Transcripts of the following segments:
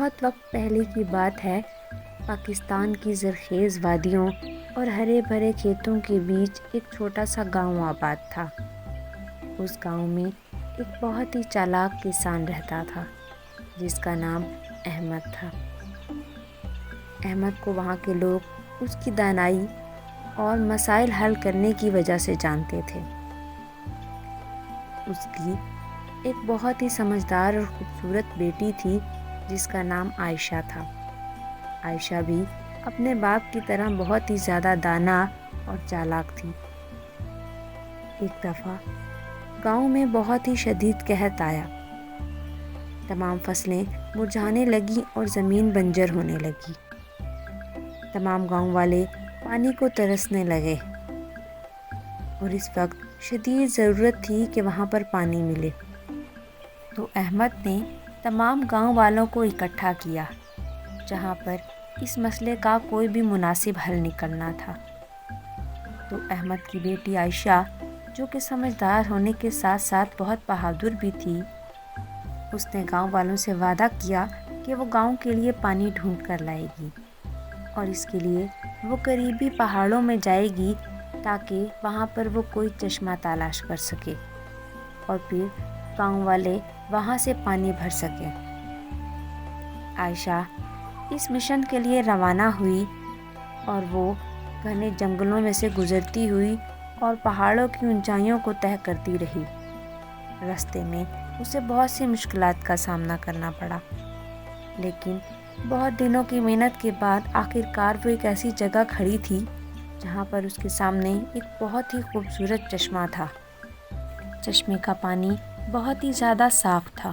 بہت وقت پہلے کی بات ہے۔ پاکستان کی زرخیز وادیوں اور ہرے بھرے کھیتوں کے بیچ ایک چھوٹا سا گاؤں آباد تھا۔ اس گاؤں میں ایک بہت ہی چالاک کسان رہتا تھا جس کا نام احمد تھا۔ احمد کو وہاں کے لوگ اس کی دانائی اور مسائل حل کرنے کی وجہ سے جانتے تھے۔ اس کی ایک بہت ہی سمجھدار اور خوبصورت بیٹی تھی جس کا نام عائشہ تھا۔ عائشہ بھی اپنے باپ کی طرح بہت ہی زیادہ دانا اور چالاک تھی۔ ایک دفعہ گاؤں میں بہت ہی شدید قحط آیا۔ تمام فصلیں مرجھانے لگیں اور زمین بنجر ہونے لگی۔ تمام گاؤں والے پانی کو ترسنے لگے اور اس وقت شدید ضرورت تھی کہ وہاں پر پانی ملے۔ تو احمد نے تمام گاؤں والوں کو اکٹھا کیا جہاں پر اس مسئلے کا کوئی بھی مناسب حل نکلنا تھا۔ تو احمد کی بیٹی عائشہ، جو کہ سمجھدار ہونے کے ساتھ ساتھ بہت بہادر بھی تھی، اس نے گاؤں والوں سے وعدہ کیا کہ وہ گاؤں کے لیے پانی ڈھونڈ کر لائے گی اور اس کے لیے وہ قریبی پہاڑوں میں جائے گی تاکہ وہاں پر وہ کوئی چشمہ تلاش کر سکے اور پھر گاؤں والے وہاں سے پانی بھر سکیں۔ عائشہ اس مشن کے لیے روانہ ہوئی اور وہ گھنے جنگلوں میں سے گزرتی ہوئی اور پہاڑوں کی اونچائیوں کو طے کرتی رہی۔ راستے میں اسے بہت سی مشکلات کا سامنا کرنا پڑا، لیکن بہت دنوں کی محنت کے بعد آخرکار وہ ایک ایسی جگہ کھڑی تھی جہاں پر اس کے سامنے ایک بہت ہی خوبصورت چشمہ تھا۔ چشمے کا پانی بہت ہی زیادہ صاف تھا۔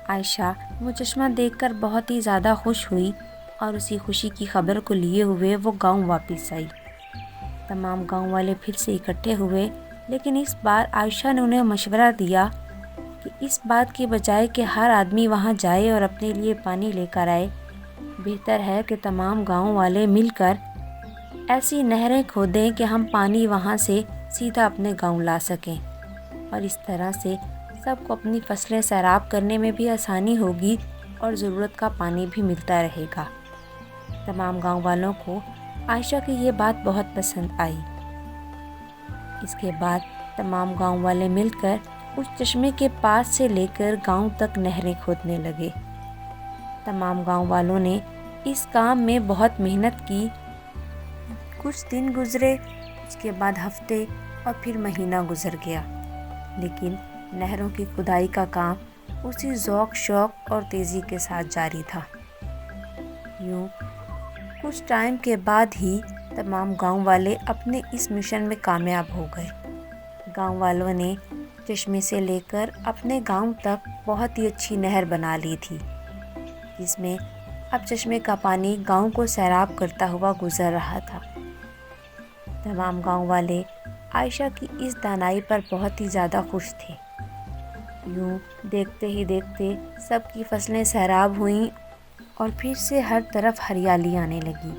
عائشہ وہ چشمہ دیکھ کر بہت ہی زیادہ خوش ہوئی اور اسی خوشی کی خبر کو لیے ہوئے وہ گاؤں واپس آئی۔ تمام گاؤں والے پھر سے اکٹھے ہوئے، لیکن اس بار عائشہ نے انہیں مشورہ دیا کہ اس بات کے بجائے کہ ہر آدمی وہاں جائے اور اپنے لیے پانی لے کر آئے، بہتر ہے کہ تمام گاؤں والے مل کر ایسی نہریں کھودیں کہ ہم پانی وہاں سے سیدھا اپنے گاؤں لا سکیں، اور اس طرح سے سب کو اپنی فصلیں سیراب کرنے میں بھی آسانی ہوگی اور ضرورت کا پانی بھی ملتا رہے گا۔ تمام گاؤں والوں کو عائشہ کی یہ بات بہت پسند آئی۔ اس کے بعد تمام گاؤں والے مل کر اس چشمے کے پاس سے لے کر گاؤں تک نہریں کھودنے لگے۔ تمام گاؤں والوں نے اس کام میں بہت محنت کی۔ کچھ دن گزرے، اس کے بعد ہفتے اور پھر مہینہ گزر گیا، لیکن نہروں کی کھدائی کا کام اسی ذوق شوق اور تیزی کے ساتھ جاری تھا۔ یوں کچھ ٹائم کے بعد ہی تمام گاؤں والے اپنے اس مشن میں کامیاب ہو گئے۔ گاؤں والوں نے چشمے سے لے کر اپنے گاؤں تک بہت ہی اچھی نہر بنا لی تھی، جس میں اب چشمے کا پانی گاؤں کو سیراب کرتا ہوا گزر رہا تھا۔ تمام گاؤں والے عائشہ کی اس دانائی پر بہت ہی زیادہ خوش تھے۔ یوں دیکھتے ہی دیکھتے سب کی فصلیں سیراب ہوئیں اور پھر سے ہر طرف ہریالی آنے لگی۔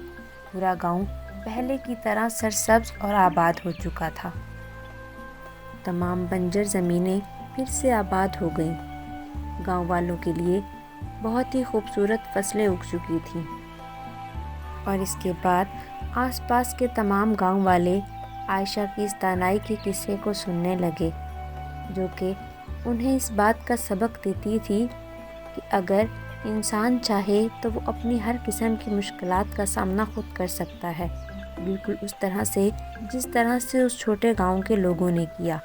پورا گاؤں پہلے کی طرح سرسبز اور آباد ہو چکا تھا۔ تمام بنجر زمینیں پھر سے آباد ہو گئیں۔ گاؤں والوں کے لیے بہت ہی خوبصورت فصلیں اگ چکی تھیں، اور اس کے بعد آس پاس کے تمام گاؤں والے عائشہ کی اس دانائی کے قصے کو سننے لگے، جو کہ انہیں اس بات کا سبق دیتی تھی کہ اگر انسان چاہے تو وہ اپنی ہر قسم کی مشکلات کا سامنا خود کر سکتا ہے، بالکل اس طرح سے جس طرح سے اس چھوٹے گاؤں کے لوگوں نے کیا۔